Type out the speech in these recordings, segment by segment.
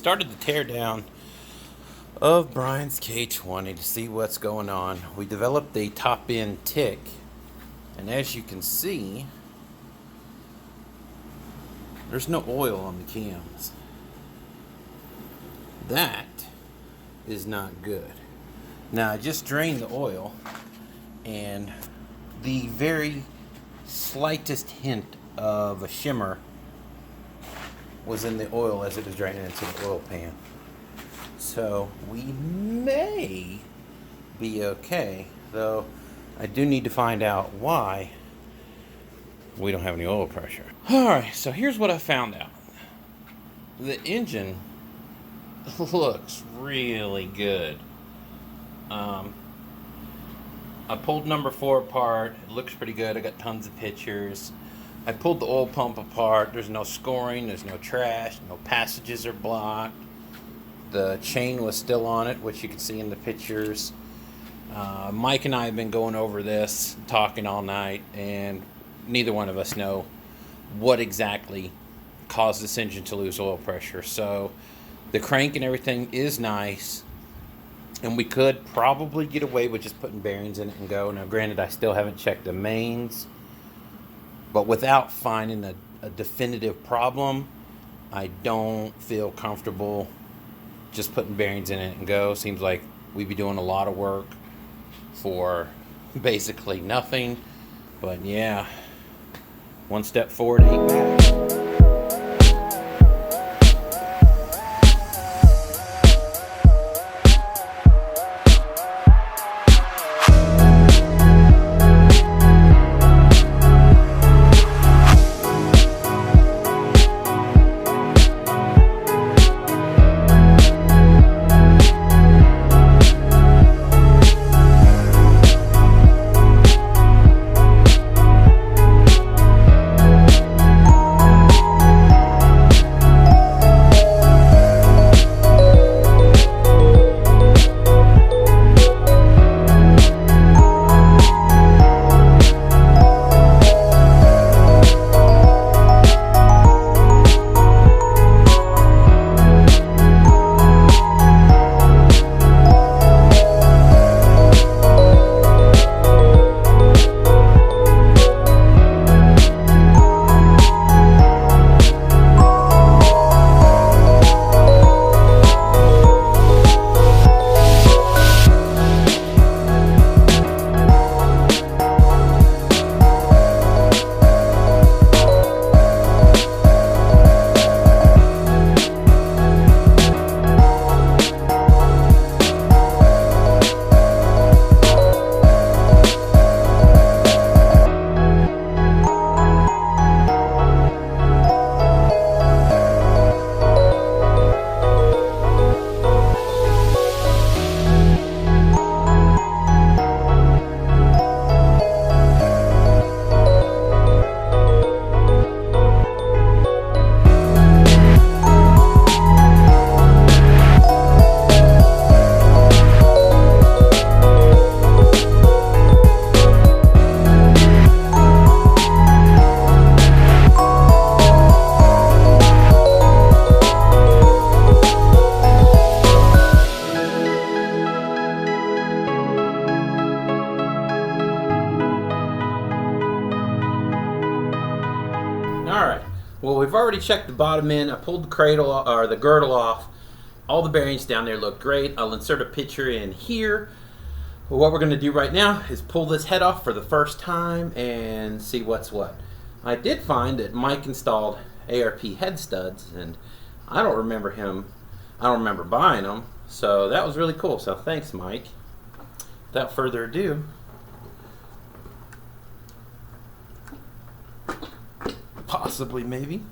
started the teardown of Brian's K20 to see what's going on. We developed a top end tick, and as you can see, there's no oil on the cams. That is not good. Now I just drained the oil, and the very slightest hint of a shimmer was in the oil as it was draining into the oil pan. So we may be okay, though I do need to find out why we don't have any oil pressure. Alright, so here's what I found out. The engine looks really good. I pulled number 4 apart. It looks pretty good. I got tons of pictures. I pulled the oil pump apart. There's no scoring. There's no trash. No passages are blocked. The chain was still on it, which you can see in the pictures. Mike and I have been going over this, talking all night, and neither one of us know what exactly caused this engine to lose oil pressure. So the crank and everything is nice, and we could probably get away with just putting bearings in it and go. Now, granted, I still haven't checked the mains, but without finding a definitive problem, I don't feel comfortable just putting bearings in it and go. Seems like we'd be doing a lot of work for basically nothing. But yeah, one step forward, 8 back. Alright, well, we've already checked the bottom end. I pulled the cradle or the girdle off. All the bearings down there look great. I'll insert a picture in here. But what we're going to do right now is pull this head off for the first time and see what's what. I did find that Mike installed ARP head studs, and I don't remember buying them, so that was really cool. So thanks, Mike. Without further ado, possibly, maybe.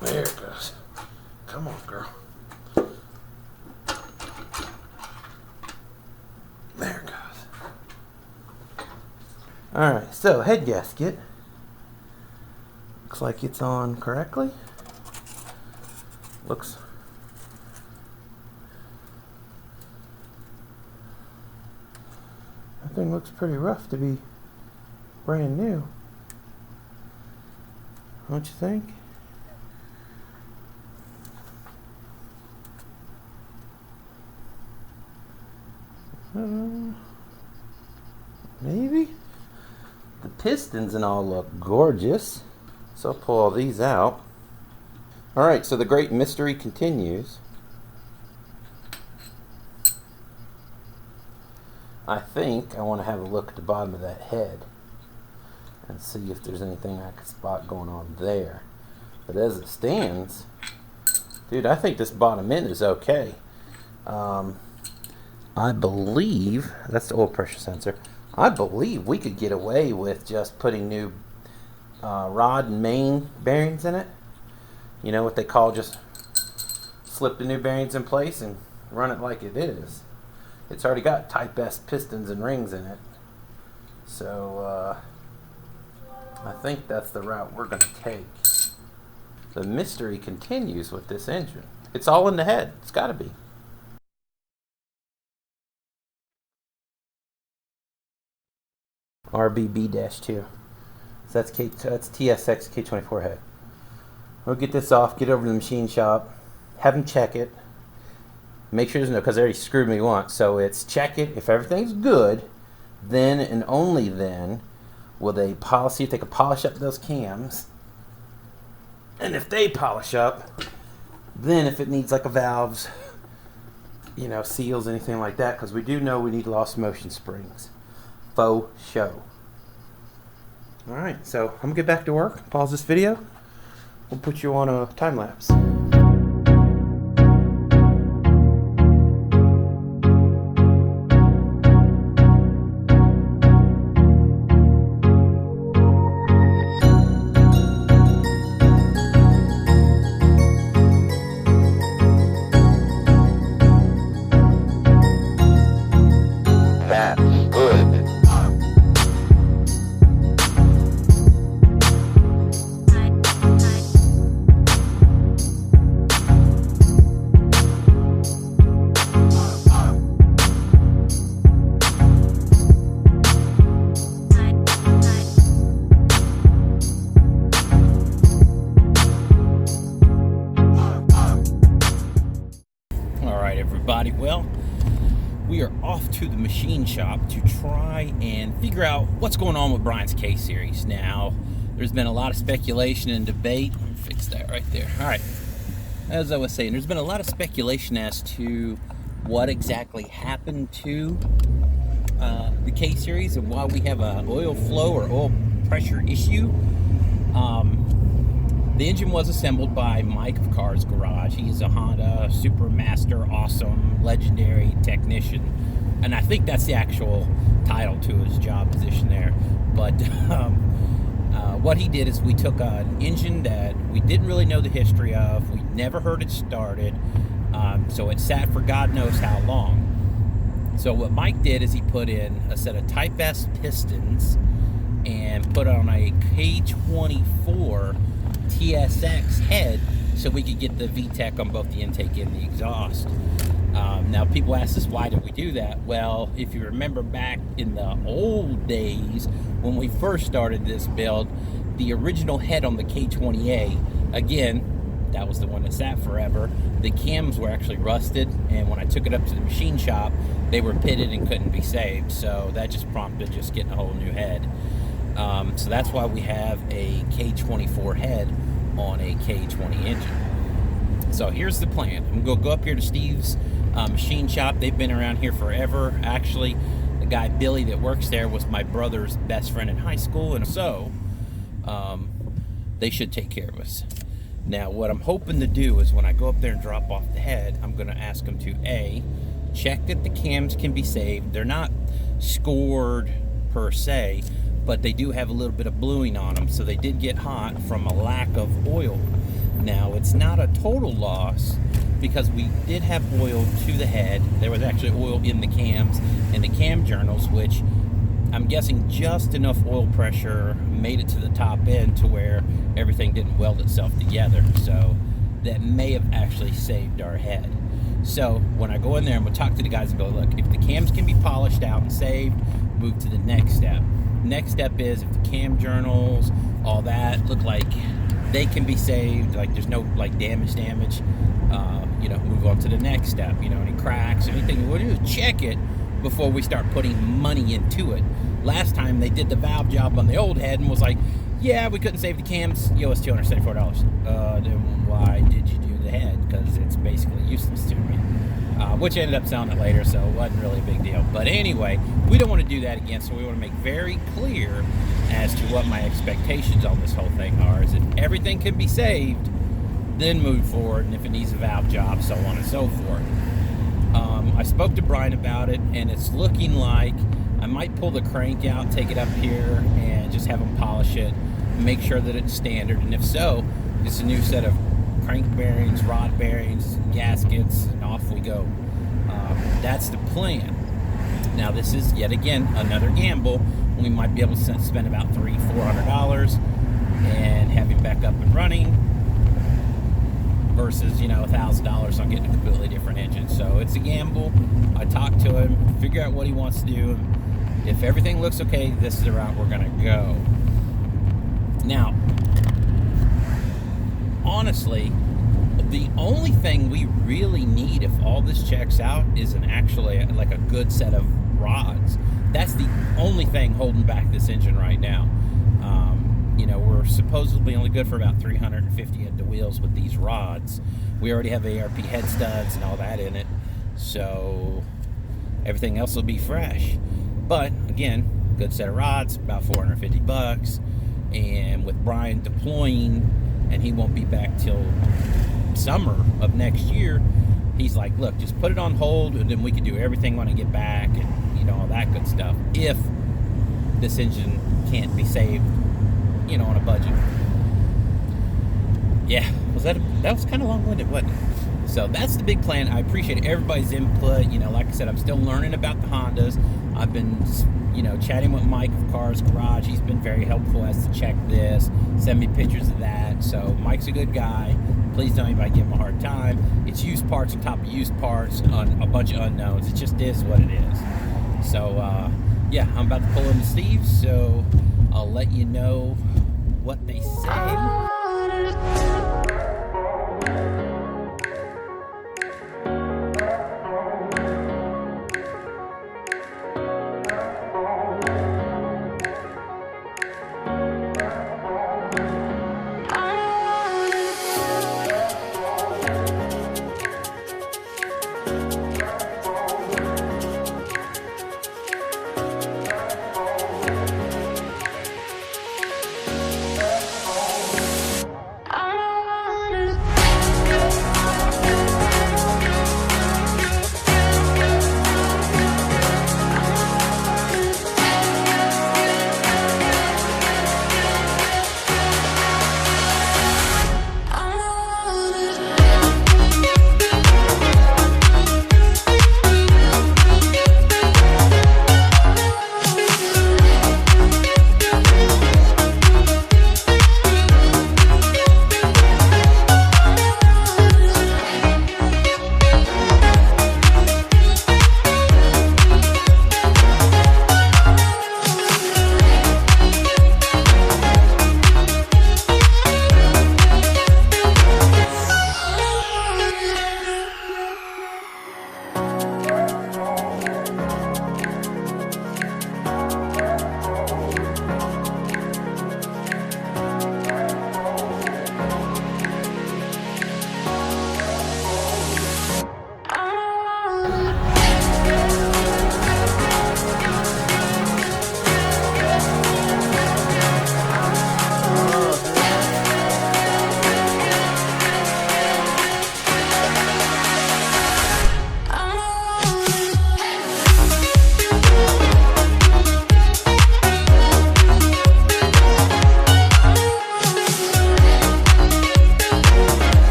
There it goes. Come on, girl. There it goes. Alright, so head gasket. Looks like it's on correctly. Looks that thing looks pretty rough to be brand new. don't you think? Maybe? The pistons and all look gorgeous. So I'll pull all these out. Alright, so the great mystery continues. I think I want to have a look at the bottom of that head and see if there's anything I can spot going on there. But as it stands, dude, I think this bottom end is okay. I believe, that's the oil pressure sensor, I believe we could get away with just putting new rod and main bearings in it. You know what they call just slip the new bearings in place and run it like it is. It's already got Type S pistons and rings in it. So I think that's the route we're going to take. The mystery continues with this engine. It's all in the head. It's got to be. RBB-2. So that's TSX K24 head. We'll get this off, get over to the machine shop, have them check it, make sure there's no, because they already screwed me once, so it's check it. If everything's good, then and only then will they see if they can polish up those cams. And if they polish up, then if it needs like a valves, you know, seals, anything like that, because we do know we need lost motion springs. Faux show. Alright, so I'm going to get back to work, pause this video, we'll put you on a time lapse. Everybody, well, we are off to the machine shop to try and figure out what's going on with Brian's K series. Now, there's been a lot of speculation and debate. Let me fix that right there. All right, as I was saying, there's been a lot of speculation as to what exactly happened to the K series and why we have an oil flow or oil pressure issue. The engine was assembled by Mike of Cars Garage. He's a Honda Super Master, awesome, legendary technician. And I think that's the actual title to his job position there. But what he did is we took an engine that we didn't really know the history of. We never heard it started. So it sat for God knows how long. So what Mike did is he put in a set of Type S pistons and put on a k20 TSX head so we could get the VTEC on both the intake and the exhaust. Now people ask us, why did we do that? Well, if you remember back in the old days when we first started this build, the original head on the K20A, again, that was the one that sat forever, the cams were actually rusted, and when I took it up to the machine shop, they were pitted and couldn't be saved, so that just prompted just getting a whole new head. So that's why we have a K24 head on a K20 engine. So here's the plan. I'm going to go up here to Steve's machine shop. They've been around here forever. Actually, the guy Billy that works there was my brother's best friend in high school, and so they should take care of us. Now, what I'm hoping to do is when I go up there and drop off the head, I'm going to ask them to A, check that the cams can be saved. They're not scored per se, but they do have a little bit of bluing on them, so they did get hot from a lack of oil. Now, it's not a total loss because we did have oil to the head. There was actually oil in the cams and the cam journals, which I'm guessing just enough oil pressure made it to the top end to where everything didn't weld itself together. So that may have actually saved our head. So when I go in there, I'm going to talk to the guys and go, look, if the cams can be polished out and saved, move to the next step. Next step is if the cam journals, all that, look like they can be saved. Like there's no like damage. Move on to the next step. Any cracks, anything. We'll do is check it before we start putting money into it. Last time they did the valve job on the old head and was like, yeah, we couldn't save the cams. Yo, it's $274. Then why did you do the head? Because it's basically useless to me. Which I ended up selling it later, so it wasn't really a big deal. But anyway, we don't want to do that again, so we want to make very clear as to what my expectations on this whole thing are. Is that everything can be saved, then move forward, and if it needs a valve job, so on and so forth. I spoke to Brian about it, and it's looking like I might pull the crank out, take it up here, and just have him polish it, make sure that it's standard, and if so, it's a new set of crank bearings, rod bearings, gaskets, and off we go. That's the plan. Now this is yet again another gamble. We might be able to spend about $300-400 and have him back up and running versus $1,000 on getting a completely different engine. So it's a gamble. I talked to him, figure out what he wants to do. If everything looks okay, this is the route we're gonna go. Now, honestly, the only thing we really need, if all this checks out, is actually like a good set of rods. That's the only thing holding back this engine right now. We're supposedly only good for about 350 at the wheels with these rods. We already have ARP head studs and all that in it, so everything else will be fresh. But again, good set of rods, about $450, and with Brian deploying, and he won't be back till summer of next year, he's like, look, just put it on hold, and then we can do everything when I get back, and all that good stuff, if this engine can't be saved on a budget. Yeah, that was kind of long-winded, wasn't it? So that's the big plan. I appreciate everybody's input. Like I said, I'm still learning about the Hondas. I've been chatting with Mike of Cars Garage. He's been very helpful as to check this, send me pictures of that. So Mike's a good guy. Please don't anybody give him a hard time. It's used parts on top of used parts on a bunch of unknowns. It just is what it is. So yeah, I'm about to pull into Steve's, so I'll let you know what they say.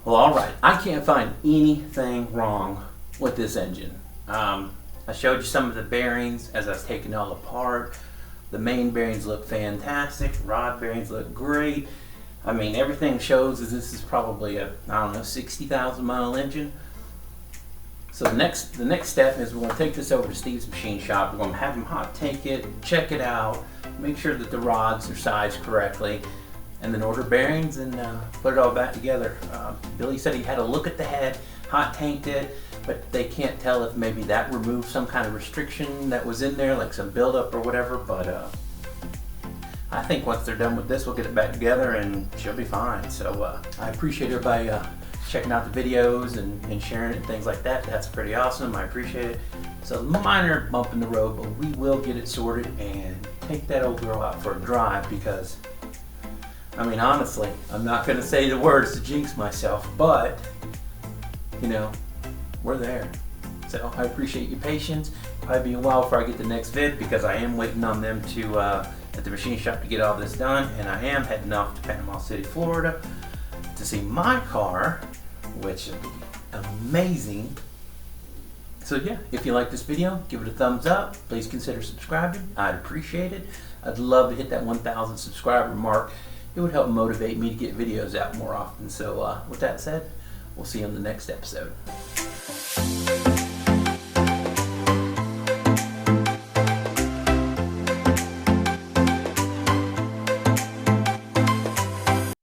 Well, all right. I can't find anything wrong with this engine. I showed you some of the bearings as I was taking it all apart. The main bearings look fantastic. Rod bearings look great. I mean, everything shows that this is probably a, I don't know, 60,000 mile engine. So the next step is we're going to take this over to Steve's machine shop. We're going to have him hot tank it, check it out, make sure that the rods are sized correctly, and then order bearings and put it all back together. Billy said he had a look at the head, hot tanked it, but they can't tell if maybe that removed some kind of restriction that was in there, like some buildup or whatever. But I think once they're done with this, we'll get it back together and she'll be fine. So I appreciate everybody checking out the videos and sharing it and things like that. That's pretty awesome. I appreciate it. So a minor bump in the road, but we will get it sorted and take that old girl out for a drive, because I mean, honestly, I'm not going to say the words to jinx myself, but you know, we're there. So I appreciate your patience. Probably be a while before I get the next vid, because I am waiting on them to at the machine shop to get all this done, and I am heading off to Panama City, Florida to see my car, which will be amazing. So yeah, if you like this video, give it a thumbs up. Please consider subscribing. I'd appreciate it. I'd love to hit that 1,000 subscriber mark. It would help motivate me to get videos out more often. So with that said, we'll see you on the next episode.